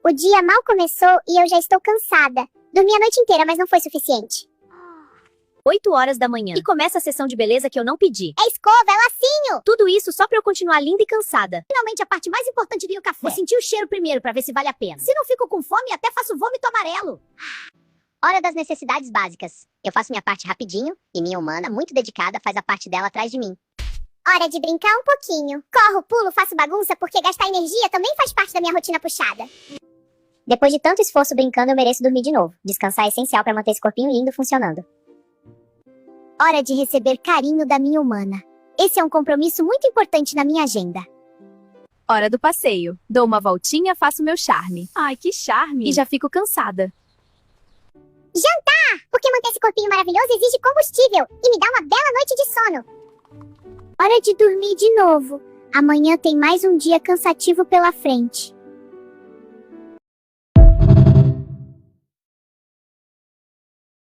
O dia mal começou e eu já estou cansada. Dormi a noite inteira, mas não foi suficiente. 8 horas da manhã. E começa a sessão de beleza que eu não pedi. É escova, é lacinho! Tudo isso só pra eu continuar linda e cansada. Finalmente a parte mais importante vem o café. Vou sentir o cheiro primeiro pra ver se vale a pena. Se não fico com fome, até faço vômito amarelo. Hora das necessidades básicas. Eu faço minha parte rapidinho e minha humana, muito dedicada, faz a parte dela atrás de mim. Hora de brincar um pouquinho. Corro, pulo, faço bagunça porque gastar energia também faz parte da minha rotina puxada. Depois de tanto esforço brincando, eu mereço dormir de novo. Descansar é essencial pra manter esse corpinho lindo funcionando. Hora de receber carinho da minha humana. Esse é um compromisso muito importante na minha agenda. Hora do passeio. Dou uma voltinha, faço meu charme. Ai, que charme! E já fico cansada. Jantar! Porque manter esse corpinho maravilhoso exige combustível e me dá uma bela noite de sono. Hora de dormir de novo. Amanhã tem mais um dia cansativo pela frente.